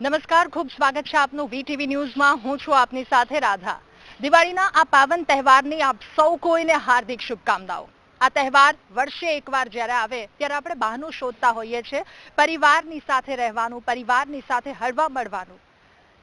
નમસ્કાર, ખૂબ સ્વાગત છે આપનું વીટીવી ન્યૂઝમાં. હું છું આપની સાથે રાધા. દિવાળીના આ પાવન તહેવારની આપ સૌ કોઈને હાર્દિક શુભકામનાઓ. આ તહેવાર વર્ષે એકવાર જ્યારે આવે ત્યારે આપણે બહાનું શોધતા હોઈએ છીએ પરિવારની સાથે રહેવાનું, પરિવારની સાથે હળવા મળવાનું.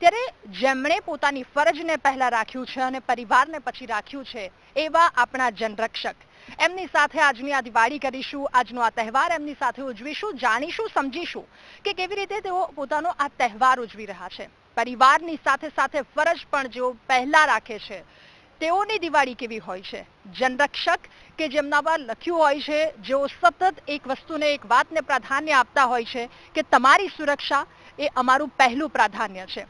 ત્યારે જેમણે પોતાની ફરજને પહેલા રાખ્યું છે અને પરિવારને પછી રાખ્યું છે એવા આપણા જનરક્ષક, એમની સાથે આજની આ દિવાળી કરીશું, આજનો આ તહેવાર એમની સાથે ઉજવીશું, જાણીશું, સમજીશું કે કેવી રીતે તેઓ પોતાનો આ તહેવાર ઉજવી રહ્યા છે. પરિવારની સાથે સાથે ફરજ પણ જેઓ પહેલા રાખે છે તેઓની દિવાળી કેવી હોય છે. જનરક્ષક કે જેમના પર લખ્યું હોય છે, જેઓ સતત એક વસ્તુને, એક વાતને પ્રાધાન્ય આપતા હોય છે કે તમારી સુરક્ષા એ અમારું પહેલું પ્રાધાન્ય છે.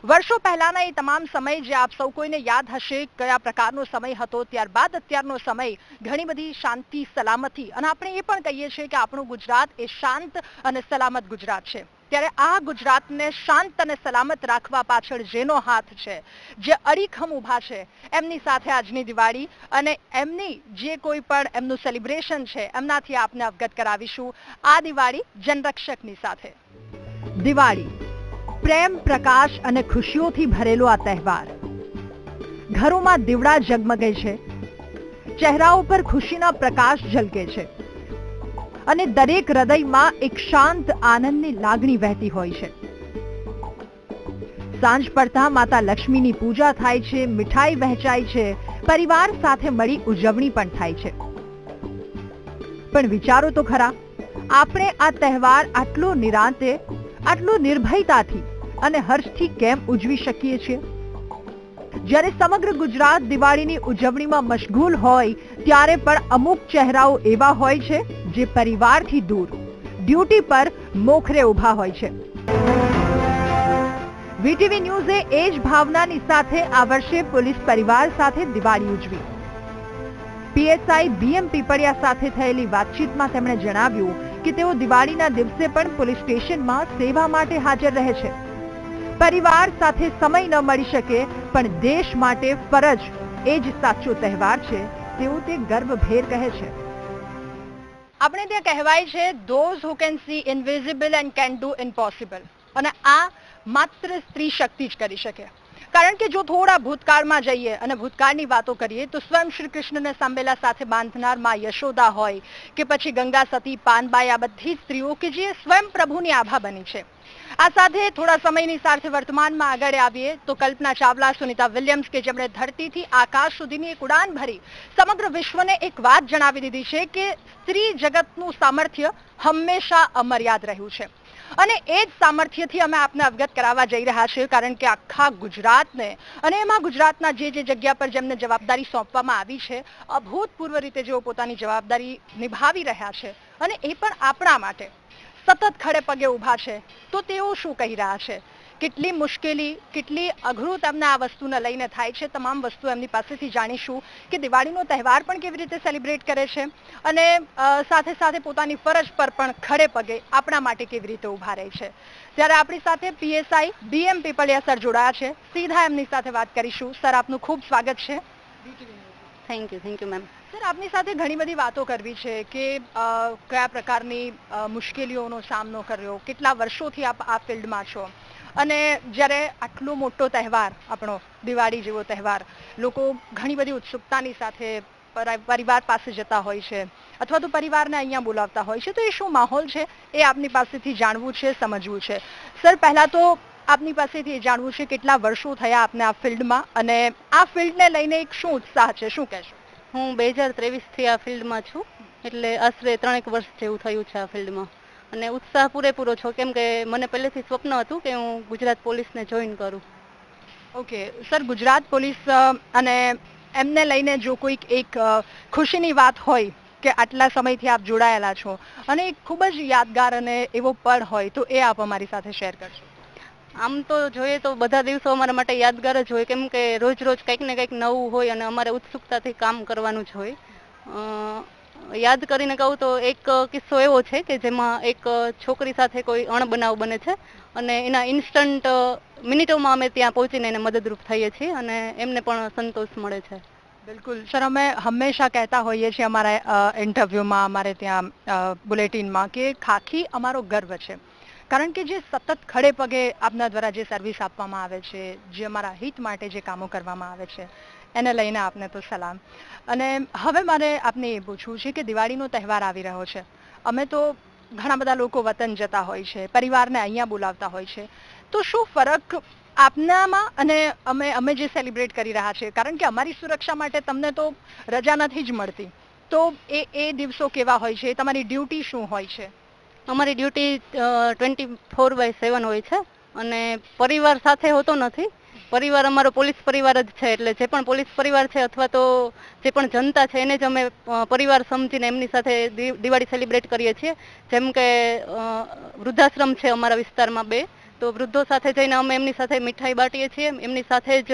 વર્ષો પહેલાના એ તમામ સમય જે આપ સૌ કોઈને યાદ હશે કયા પ્રકારનો સમય હતો, ત્યારબાદ અત્યારનો સમય ઘણી બધી શાંતિ, સલામતી, અને આપણે એ પણ કહીએ છીએ કે આપણું ગુજરાત એ શાંત અને સલામત ગુજરાત છે. ત્યારે આ ગુજરાતને શાંત અને સલામત રાખવા પાછળ જેનો હાથ છે, જે અડીખમ ઊભા છે, એમની સાથે આજની દિવાળી અને એમની જે કોઈ પણ એમનું સેલિબ્રેશન છે એમનાથી આપને અવગત કરાવીશું આ દિવાળી જનરક્ષકની સાથે. દિવાળી પ્રેમ, પ્રકાશ અને ખુશીઓથી ભરેલો આ તહેવાર. ઘરોમાં દીવડા ઝગમગે છે, ચહેરાઓ પર ખુશીના પ્રકાશ ઝલકે છે અને દરેક હૃદયમાં એક શાંત આનંદની લાગણી વહેતી હોય છે. સાંજ પડતા માતા લક્ષ્મીની પૂજા થાય છે, મીઠાઈ વહેંચાય છે, પરિવાર સાથે મળી ઉજવણી પણ થાય છે. પણ વિચારો તો ખરા, આપણે આ તહેવાર આટલો નિરાંતે, આટલું નિર્ભયતાથી અને હર્ષથી કેમ ઉજવી શકીએ છીએ? જ્યારે સમગ્ર ગુજરાત દિવાળીની ઉજવણીમાં મશગુલ હોય ત્યારે પણ અમુક ચહેરાઓ એવા હોય છે જે પરિવારથી દૂર ડ્યુટી પર મોખરે ઊભા હોય છે. વીટીવી ન્યૂઝે એ જ ભાવનાની સાથે આ વર્ષે પોલીસ પરિવાર સાથે દિવાળી ઉજવી. પીએસઆઈ બીએમ પીપળિયા સાથે થયેલી વાતચીતમાં તેમણે જણાવ્યું કે તેઓ દિવાળીના દિવસે પણ પોલીસ સ્ટેશનમાં સેવા માટે હાજર રહે છે. પરિવાર સાથે સમય ન મળી શકે પણ દેશ માટે ફરજ એ જ સાચો તહેવાર છે, તેવું તે ગર્વભેર કહે છે. આપણે ત્યાં કહેવાય છે, those who can see invisible and can do impossible, અને આ માત્ર સ્ત્રી શક્તિ જ કરી શકે. કારણ કે જો થોડા ભૂતકાળમાં જઈએ અને ભૂતકાળની વાતો કરીએ તો સ્વયં શ્રી કૃષ્ણને સાંભેલા સાથે બાંધનાર માં યશોદા હોય કે પછી ગંગા સતી, પાનબાઈ, આ બધી સ્ત્રીઓ કે જે સ્વયં પ્રભુની આભા બની છે. આ સાથે થોડા સમયની સાથે વર્તમાનમાં આગળ આવીએ તો કલ્પના ચાવલા, સુનિતા વિલિયમ્સ કે જેમણે ધરતીથી આકાશ સુધીની એક ઉડાન ભરી સમગ્ર વિશ્વને એક વાત જણાવી દીધી છે કે સ્ત્રી જગતનું સામર્થ્ય હંમેશા અમર્યાદ રહ્યું છે. અને એ જ સામર્થ્યથી અમે આપને અવગત કરાવવા જઈ રહ્યા છીએ, કારણ કે આખા ગુજરાતને અને એમાં ગુજરાતના જે જગ્યા પર જેમને જવાબદારી સોંપવામાં આવી છે, અભૂતપૂર્વ રીતે જેઓ પોતાની જવાબદારી નિભાવી રહ્યા છે અને એ પણ આપણા માટે સતત ખડે પગે ઊભા છે, તો તેઓ શું કહી રહ્યા છે, કેટલી મુશ્કેલી, કેટલી અઘરું તેમને આ વસ્તુને લઈને થાય છે, તમામ વસ્તુ એમની પાસેથી જાણીશું કે દિવાળીનો તહેવાર પણ કેવી રીતે સેલિબ્રેટ કરે છે અને સાથે સાથે પોતાની ફરજ પર પણ ખડે પગે આપણા માટે કેવી રીતે ઊભા રહે છે. ત્યારે આપણી સાથે પીએસઆઈ બીએમ પીપળિયા સર જોડાયા છે, સીધા એમની સાથે વાત કરીશું. સર, આપનું ખૂબ સ્વાગત છે. Thank you ma'am. સર, આપની સાથે ઘણી બધી વાતો કરવી છે કે કયા પ્રકારની મુશ્કેલીઓનો સામનો કર્યો, કેટલા વર્ષોથી આપ આ ફિલ્ડમાં છો અને જ્યારે આટલો મોટો તહેવાર, આપણો દિવાળી જેવો તહેવાર, લોકો ઘણી બધી ઉત્સુકતાની સાથે પરિવાર પાસે જતા હોય છે અથવા તો પરિવારને અહીંયા બોલાવતા હોય છે, તો એ શું માહોલ છે એ આપની પાસેથી જાણવું છે, સમજવું છે. સર, પહેલા તો આપની પાસેથી એ જાણવું છે કેટલા વર્ષો થયા આપને આ ફિલ્ડમાં અને આ ફિલ્ડને લઈને એક શું ઉત્સાહ છે, શું કહેશો? હું 2023થી આ ફિલ્ડમાં છું, એટલે આશરે 3 વર્ષ જેવું થયું છે આ ફિલ્ડમાં. અને ઉત્સાહ પૂરેપૂરો છો, કેમ કે મને પહેલેથી સ્વપ્ન હતું કે હું ગુજરાત પોલીસને જોઈન કરું. ઓકે સર, ગુજરાત પોલીસ અને એમને લઈને જો કોઈક એક ખુશીની વાત હોય કે આટલા સમયથી આપ જોડાયેલા છો અને એક ખૂબ જ યાદગાર અને એવો પળ હોય, તો એ આપ અમારી સાથે શેર કરશો. આમ તો જોઈએ તો બધા દિવસો અમારા માટે યાદગાર જ હોય, કેમ કે રોજ રોજ કંઈક ને કંઈક નવું હોય અને અમારે ઉત્સુકતાથી કામ કરવાનું જ હોય. યાદ કરીને કહું તો એક કિસ્સો એવો છે કે જેમાં એક છોકરી સાથે કોઈ અણબનાવ બને છે અને એના ઇન્સ્ટન્ટ મિનિટોમાં અમે ત્યાં પહોંચીને એને મદદરૂપ થઈએ છીએ અને એમને પણ સંતોષ મળે છે. બિલકુલ સર, અમે હંમેશા કહેતા હોઈએ છીએ અમારા ઇન્ટરવ્યુમાં, અમારે ત્યાં બુલેટિનમાં, કે ખાખી અમારો ગર્વ છે. કારણ કે જે સતત ખડે પગે આપના દ્વારા જે સર્વિસ આપવામાં આવે છે, જે અમારા હિત માટે જે કામો કરવામાં આવે છે, એને લઈને આપને તો સલામ. અને હવે મારે આપને એ પૂછવું છે કે દિવાળીનો તહેવાર આવી રહ્યો છે. અમે તો ઘણા બધા લોકો વતન જતા હોય છે, પરિવારને અહીંયા બોલાવતા હોય છે, તો શું ફરક આપનામાં અને અમે જે સેલિબ્રેટ કરી રહ્યા છીએ, કારણ કે અમારી સુરક્ષા માટે તમને તો રજા નથી જ મળતી, તો એ દિવસો કેવા હોય છે, તમારી ડ્યુટી શું હોય છે? અમારી ડ્યુટી 24/7 હોય છે અને પરિવાર સાથે હોતો નથી. પરિવાર અમારો પોલીસ પરિવાર જ છે, એટલે જે પણ પોલીસ પરિવાર છે અથવા તો જે પણ જનતા છે એને જ અમે પરિવાર સમજીને એમની સાથે દિવાળી સેલિબ્રેટ કરીએ છીએ. જેમ કે વૃદ્ધાશ્રમ છે અમારા વિસ્તારમાં 2, તો વૃદ્ધો સાથે જઈને અમે એમની સાથે મીઠાઈ બાટીએ છીએ, એમની સાથે જ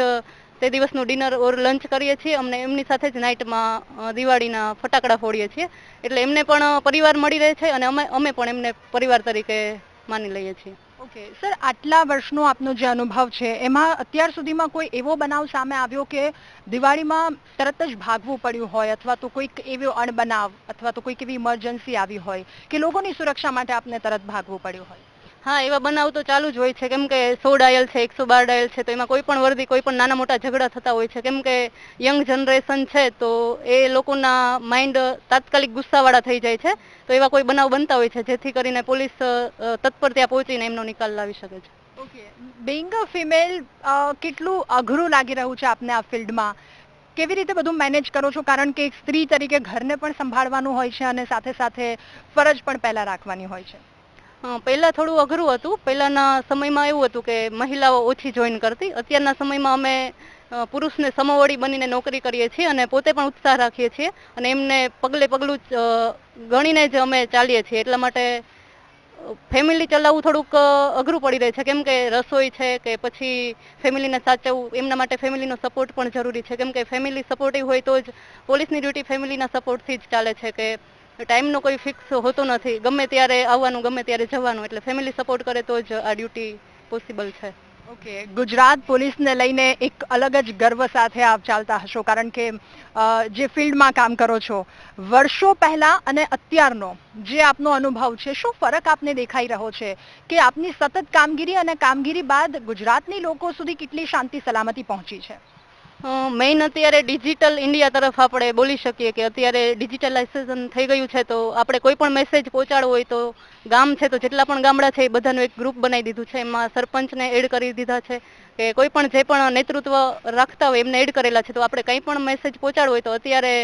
તે દિવસનું ડિનર ઓર લંચ કરીએ છીએ, અમને એમની સાથે જ નાઇટમાં દિવાળીના ફટાકડા ફોડીએ છીએ. એટલે એમને પણ પરિવાર મળી રહે છે અને અમે પણ એમને પરિવાર તરીકે માની લઈએ છીએ. ઓકે સર, આટલા વર્ષનો આપનો જે અનુભવ છે એમાં અત્યાર સુધીમાં કોઈ એવો બનાવ સામે આવ્યો કે દિવાળીમાં તરત જ ભાગવું પડ્યું હોય, અથવા તો કોઈક એવો અણબનાવ અથવા તો કોઈક એવી ઇમરજન્સી આવી હોય કે લોકોની સુરક્ષા માટે આપને તરત ભાગવું પડ્યું હોય? હા, એવા બનાવ તો ચાલુ જ હોય છે, કેમ કે 100 ડાયલ છે, 112 ડાયલ છે, તો એમાં કોઈ પણ વર્દી કોઈ પણ નાના મોટા ઝઘડા થતા હોય છે, કેમ કે યંગ જનરેશન છે તો એ લોકોના માઇન્ડ તાત્કાલિક ગુસ્સાવાળા થઈ જાય છે, તો એવા કોઈ બનાવ બનતા હોય છે, જેથી કરીને પોલીસ તત્પર ત્યાં પહોંચીને એમનો નિકાલ લાવી શકે છે. ઓકે, બિંગ અ ફિમેલ કેટલું અઘરું લાગી રહ્યું છે આપને આ ફિલ્ડમાં? કેવી રીતે બધું મેનેજ કરો છો, કારણ કે એક સ્ત્રી તરીકે ઘરને પણ સંભાળવાનું હોય છે અને સાથે સાથે ફરજ પણ પહેલા રાખવાની હોય છે? પહેલા થોડું અઘરું હતું. પહેલાના સમયમાં એવું હતું કે મહિલાઓ ઓછી જોઈન કરતી. અત્યારના સમયમાં અમે પુરુષને સમોવડી બનીને નોકરી કરીએ છીએ અને પોતે પણ ઉત્સાહ રાખીએ છીએ અને એમને પગલે પગલું ગણીને જ અમે ચાલીએ છીએ. એટલા માટે ફેમિલી ચલાવવું થોડુંક અઘરું પડી રહે છે, કેમ કે રસોઈ છે કે પછી ફેમિલીને સાચવવું, એમના માટે ફેમિલીનો સપોર્ટ પણ જરૂરી છે, કેમ કે ફેમિલી સપોર્ટિવ હોય તો જ પોલીસની ડ્યુટી ફેમિલીના સપોર્ટથી જ ચાલે છે, કે ટાઈમનો કોઈ ફિક્સ હોતો નથી, ગમે ત્યારે આવવાનું ગમે ત્યારે જવાનું, એટલે ફેમિલી સપોર્ટ કરે તો જ આ ડ્યુટી પોસિબલ છે. ઓકે, ગુજરાત પોલીસને લઈને એક અલગ જ ગર્વ સાથે આપ ચાલતા હશો, કારણ કે જે ફિલ્ડમાં કામ કરો છો, વર્ષો પહેલા અને અત્યારનો જે આપનો અનુભવ છે, શું ફરક આપને દેખાઈ રહ્યો છે કે આપની સતત કામગીરી અને કામગીરી બાદ ગુજરાતની લોકો સુધી કેટલી શાંતિ સલામતી પહોંચી છે? મેઇન અત્યારે ડિજિટલ ઇન્ડિયા તરફ આપણે બોલી શકીએ કે અત્યારે ડિજિટલાઇઝેશન થઈ ગયું છે, તો આપણે કોઈ પણ મેસેજ પહોંચાડવો હોય તો ગામ છે તો જેટલા પણ ગામડા છે એ બધાનું એક ગ્રુપ બનાવી દીધું છે, એમાં સરપંચને એડ કરી દીધા છે, કે કોઈ પણ જે પણ નેતૃત્વ રાખતા હોય એમને એડ કરેલા છે, તો આપણે કંઈ પણ મેસેજ પહોંચાડવો હોય તો અત્યારે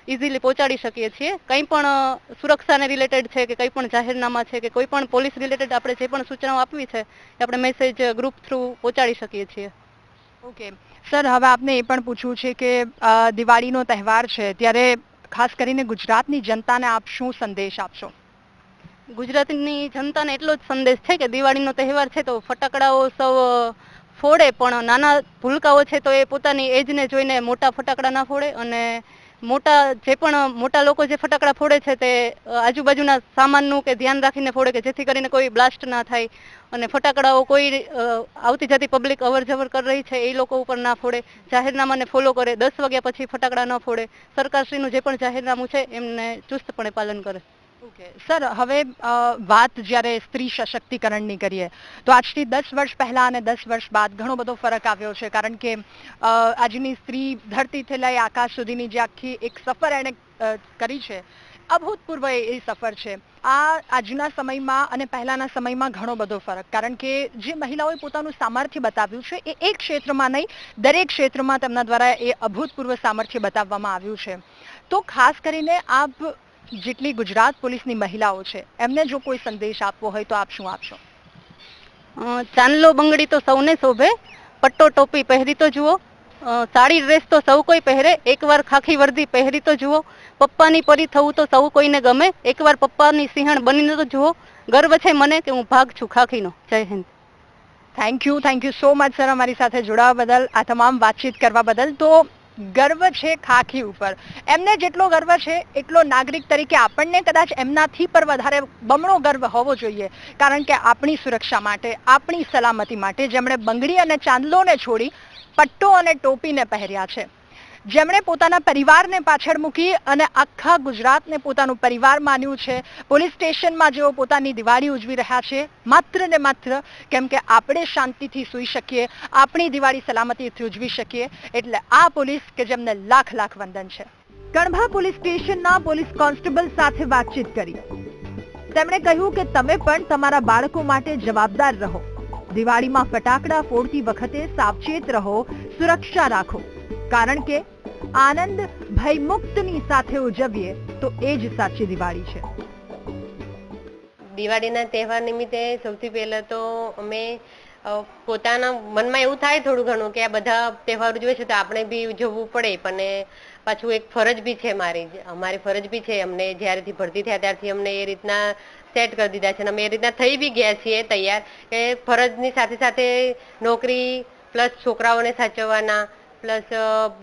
ઇઝીલી પહોંચાડી શકીએ છીએ. કંઈ પણ સુરક્ષાને રિલેટેડ છે કે કંઈ પણ જાહેરનામા છે કે કોઈ પણ પોલીસ રિલેટેડ આપણે જે પણ સૂચનાઓ આપવી છે એ આપણે મેસેજ ગ્રુપ થ્રુ પહોંચાડી શકીએ છીએ. ઓકે સર, હવે આપને એ પણ પૂછવું છે કે દિવાળીનો તહેવાર છે ત્યારે ખાસ કરીને ગુજરાતની જનતાને આપ શું સંદેશ આપશો? ગુજરાતની જનતાને એટલો જ સંદેશ છે કે દિવાળીનો તહેવાર છે તો ફટાકડાઓ સૌ ફોડે, પણ નાના ભૂલકાઓ છે તો એ પોતાની એજને જોઈને મોટા ફટાકડા ના ફોડે, અને જે પણ મોટા લોકો જે ફટાકડા ફોડે છે તે આજુબાજુના સામાનનું કે ધ્યાન રાખીને ફોડે, કે જેથી કરીને કોઈ બ્લાસ્ટ ના થાય, અને ફટાકડાઓ કોઈ આવતી જતી પબ્લિક અવર જવર કરી રહી છે એ લોકો ઉપર ના ફોડે, જાહેરનામાને ફોલો કરે, 10 વાગ્યા પછી ફટાકડા ન ફોડે, સરકારશ્રીનું જે પણ જાહેરનામું છે એમને ચુસ્તપણે પાલન કરે. ઓકે સર, હવે વાત જ્યારે સ્ત્રી સશક્તિકરણની કરીએ તો આજથી 10 વર્ષ પહેલા અને 10 વર્ષ બાદ ઘણો બધો ફરક આવ્યો છે, કારણ કે આજની સ્ત્રી ધરતીથી લઈ આકાશ સુધીની જે આખી એક સફર એણે કરી છે, અભૂતપૂર્વ એ સફર છે. આજના સમયમાં અને પહેલાના સમયમાં ઘણો બધો ફરક, કારણ કે જે મહિલાઓએ પોતાનું સામર્થ્ય બતાવ્યું છે એ એક ક્ષેત્રમાં નહીં, દરેક ક્ષેત્રમાં તેમના દ્વારા એ અભૂતપૂર્વ સામર્થ્ય બતાવવામાં આવ્યું છે. તો ખાસ કરીને આપ જેટલી ગુજરાત પોલીસની મહિલાઓ છે એમને જો કોઈ સંદેશ આપવો હોય તો આપ શું આપશો? ચાંદલો બંગડી તો સૌને શોભે, પટ્ટો ટોપી પહેરી તો જુઓ, સાડી ડ્રેસ તો સૌ કોઈ પહેરે, એકવાર ખાખી વર્દી પહેરી તો જુઓ, પપ્પાની પરી થવું તો સૌ કોઈને ગમે, એકવાર પપ્પાની સિંહણ બનીને તો જુઓ, ગર્વ છે મને કે હું ભાગ છું ખાખીનો. જય Hind. Thank you so much sir, અમારી સાથે જોડાવા બદલ, આ તમામ વાતચીત કરવા બદલ. તો ગર્વ છે ખાખી ઉપર, એમને જેટલો ગર્વ છે એટલો નાગરિક તરીકે આપણને કદાચ એમનાથી પર વધારે બમણો ગર્વ હોવો જોઈએ, કારણ કે આપણી સુરક્ષા માટે, આપણી સલામતી માટે જેમણે બંગડી અને ચાંદલોને છોડી પટ્ટો અને ટોપીને પહેર્યા છે. જેમણે પોતાના પરિવારને પાછળ મૂકી અને આખા ગુજરાતને પોતાનું પરિવાર માન્યું છે, પોલીસ સ્ટેશનમાં જેઓ પોતાની દિવાળી ઉજવી રહ્યા છે માત્ર ને માત્ર કેમ કે આપણે શાંતિથી સૂઈ શકીએ, આપણી દિવાળી સલામતીથી ઉજવી શકીએ. એટલે આ પોલીસ કે જેમને લાખ લાખ વંદન છે. કણભા પોલીસ સ્ટેશનના પોલીસ કોન્સ્ટેબલ સાથે વાતચીત કરી. તેમણે કહ્યું કે તમે પણ તમારા બાળકો માટે જવાબદાર રહો. દિવાળીમાં ફટાકડા ફોડતી વખતે સાવચેત રહો, સુરક્ષા રાખો, કારણ કે આનંદ ભયમુક્તની સાથે ઉજવીએ તો એ જ સાચી દિવાળી છે. દિવાળીના તહેવાર નિમિત્તે સૌથી પહેલા તો અમે પોતાના મનમાં એવું થાય થોડું ઘણું કે આ બધા તહેવાર ઉજવે છે તો આપણે બી ઉજવવું પડે, પણ પાછું એક ફરજ બી છે અમારી ફરજ બી છે. અમને જ્યારેથી ભરતી થયા ત્યારથી અમને એ રીતના સેટ કરી દીધા છે અને અમે એ રીતના થઈ બી ગયા છીએ તૈયાર કે ફરજની સાથે સાથે નોકરી પ્લસ છોકરાઓને સાચવવાના પ્લસ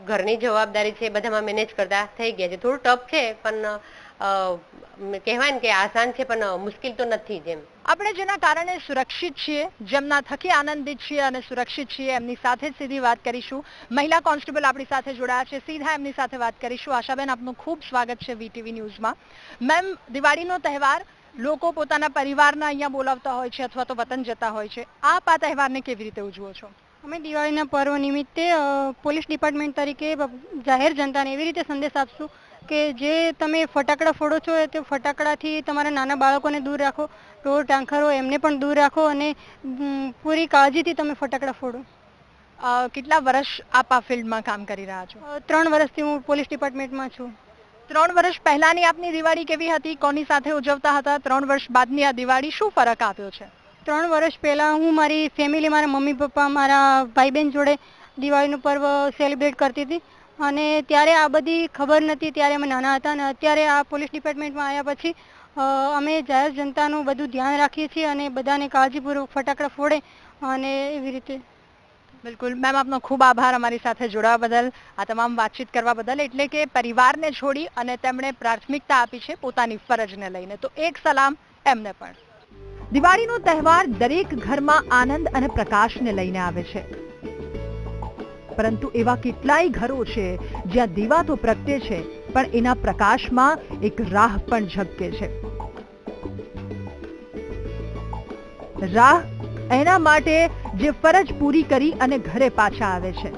ઘરની જવાબદારી છે બધામાં મેનેજ કરતા થઈ ગયા છે. થોડું ટફ છે પણ કહેવાય ને કે આસાન છે પણ મુશ્કેલ તો નથી. જેમ આપણે જેના કારણે સુરક્ષિત છીએ, જેમના થકી આનંદિત છીએ અને સુરક્ષિત છીએ, એમની સાથે જ સીધી વાત કરીશું. મહિલા કોન્સ્ટેબલ આપણી સાથે જોડાયા છે, સીધા એમની સાથે વાત કરીશું. આશાબેન, આપનું ખૂબ સ્વાગત છે વીટીવી ન્યૂઝમાં. મેમ, દિવાળીનો તહેવાર લોકો પોતાના પરિવારના અહીંયા બોલાવતા હોય છે અથવા તો વતન જતા હોય છે. આપ આ તહેવારને કેવી રીતે ઉજવો છો? અમે દિવાળીના પર્વ નિમિત્તે પોલીસ ડિપાર્ટમેન્ટ તરીકે જાહેર જનતાને એવી રીતે સંદેશ આપશું કે જે તમે ફટાકડા ફોડો છો તે ફટાકડાથી તમારા નાના બાળકોને દૂર રાખો, ઢોર ઢાંખરો એમને પણ દૂર રાખો અને પૂરી કાળજીથી તમે ફટાકડા ફોડો. કેટલા વર્ષ આપ આ ફિલ્ડમાં કામ કરી રહ્યા છો? 3 વર્ષથી હું પોલીસ ડિપાર્ટમેન્ટમાં છું. 3 વર્ષ પહેલાની આપની દિવાળી કેવી હતી? કોની સાથે ઉજવતા હતા? 3 વર્ષ બાદની આ દિવાળી શું ફરક આવ્યો છે? 3 વર્ષ પહેલાં હું મારી ફેમિલી, મારા મમ્મી પપ્પા, મારા ભાઈ બહેન જોડે દિવાળીનું પર્વ સેલિબ્રેટ કરતી હતી અને ત્યારે આ બધી ખબર નથી, ત્યારે અમે નાના હતા. અને અત્યારે આ પોલીસ ડિપાર્ટમેન્ટમાં આવ્યા પછી અમે જાહેર જનતાનું બધું ધ્યાન રાખીએ છીએ અને બધાને કાળજીપૂર્વક ફટાકડા ફોડે અને એવી રીતે. બિલકુલ મેમ, આપનો ખૂબ આભાર અમારી સાથે જોડાવા બદલ, આ તમામ વાતચીત કરવા બદલ. એટલે કે પરિવારને છોડી અને તેમણે પ્રાથમિકતા આપી છે પોતાની ફરજને લઈને, તો એક સલામ એમને પણ. દિવાળીનો તહેવાર દરેક ઘરમાં આનંદ અને પ્રકાશને લઈને આવે છે, પરંતુ એવા કેટલાય ઘરો છે જ્યાં દીવા તો પ્રગટે છે પણ એના પ્રકાશમાં એક રાહ પણ ઝબકે છે. રાહ એના માટે જે ફરજ પૂરી કરી અને ઘરે પાછા આવે છે.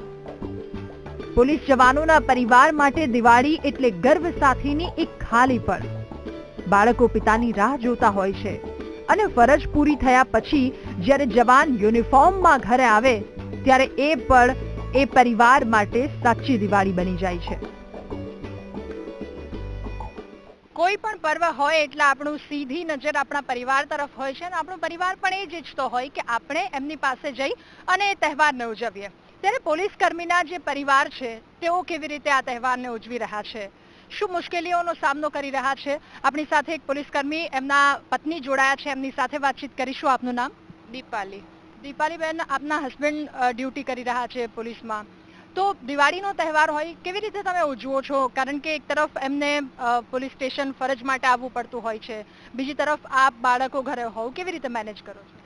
પોલીસ જવાનોના પરિવાર માટે દિવાળી એટલે ગર્વ સાથેની એક ખાલી પળ. બાળકો પિતાની રાહ જોતા હોય છે અને ફરજ પૂરી થયા પછી જ્યારે જવાન યુનિફોર્મમાં ઘરે આવે ત્યારે એ પળ એ પરિવાર માટે સાચી દિવાળી બની જાય છે. કોઈ પણ પર્વ હોય એટલે આપણું સીધી નજર આપણા પરિવાર તરફ હોય છે અને આપણો પરિવાર પણ એ જ ઈચ્છતો હોય કે આપણે એમની પાસે જઈ અને એ તહેવારને ઉજવીએ. ત્યારે પોલીસ કર્મીના જે પરિવાર છે તેઓ કેવી રીતે આ તહેવારને ઉજવી રહ્યા છે, શું મુશ્કેલીઓનો સામનો કરી રહ્યા છે? આપણી સાથે એક પોલીસ કર્મી, એમના પત્ની જોડાયા છે, એમની સાથે વાતચીત કરીશું. આપનું નામ? દીપાલી. દીપાલીબેન, આપના હસબન્ડ ડ્યુટી કરી રહ્યા છે પોલીસમાં, તો દિવાળીનો તહેવાર હોય કેવી રીતે તમે ઉજવો છો? કારણ કે એક તરફ એમને પોલીસ સ્ટેશન ફરજ માટે આવવું પડતું હોય છે, બીજી તરફ આપ બાળકો ઘરે હોવ, કેવી રીતે મેનેજ કરો છો?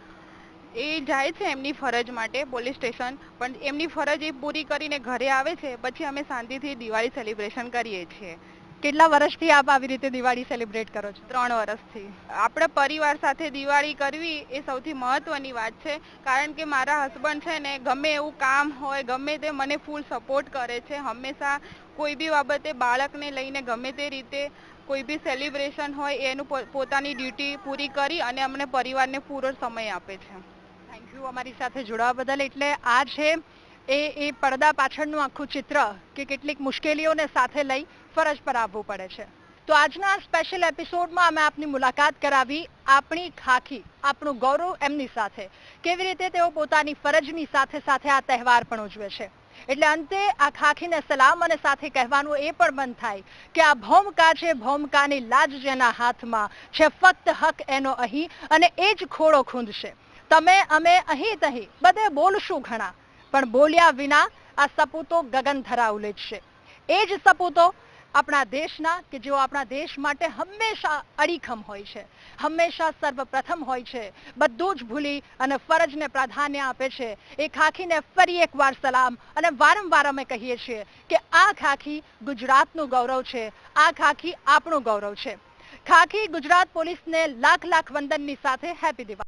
એ જાય છે એમની ફરજ માટે પોલીસ સ્ટેશન, પણ એમની ફરજ એ પૂરી કરીને ઘરે આવે છે પછી અમે શાંતિથી દિવાળી સેલિબ્રેશન કરીએ છીએ. કેટલા વર્ષથી આપ આવી રીતે દિવાળી સેલિબ્રેટ કરો છો? 3 વર્ષથી. આપણા પરિવાર સાથે દિવાળી કરવી એ સૌથી મહત્વની વાત છે, કારણ કે મારા હસબન્ડ છે ને ગમે એવું કામ હોય ગમે તે મને ફૂલ સપોર્ટ કરે છે. હંમેશા કોઈ બી બાબતે બાળકને લઈને ગમે તે રીતે કોઈ બી સેલિબ્રેશન હોય એનું પોતાની ડ્યુટી પૂરી કરી અને અમને પરિવારને પૂરો સમય આપે છે. થેન્ક યુ અમારી સાથે જોડાવા બદલ. એટલે આ છે એ પડદા પાછળનું આખું ચિત્ર કે કેટલીક મુશ્કેલીઓને સાથે લઈ ફરજ પર આવવું પડે છે. તો આજના સ્પેશિયલ એપિસોડમાં અમે આપની મુલાકાત કરાવી આપણી ખાખી, આપણું ગૌરવ એમની સાથે, કેવી રીતે તેઓ પોતાની ફરજની સાથે સાથે આ તહેવાર પણ ઉજવે છે. એટલે અંતે આ ખાખીને સલામ અને સાથે કહેવાનું એ પણ બંધ થાય કે આ ભોમકા છે, ભોમકાની લાજ જેના હાથમાં છે, ફક્ત હક એનો અહીં અને એ જ ખોળો ખૂંદશે. તમે અમે અહીં તહીં બધે બોલશું ઘણા, પણ બોલ્યા વિના આ સપૂતો ગગન ધરા ઉલેચશે. એ જ સપૂતો આપણા દેશના કે જેઓ આપણા દેશ માટે હંમેશા અડીખમ હોય છે, હંમેશા સર્વપ્રથમ હોય છે, બધું જ ભૂલી અને ફરજને પ્રાધાન્ય આપે છે, એ ખાખીને ફરી એકવાર સલામ. અને વારંવાર અમે કહીએ છીએ કે આ ખાખી ગુજરાતનું ગૌરવ છે, આ ખાખી આપણું ગૌરવ છે. ખાખી ગુજરાત પોલીસને લાખ લાખ વંદનની સાથે હેપી દિવાળી.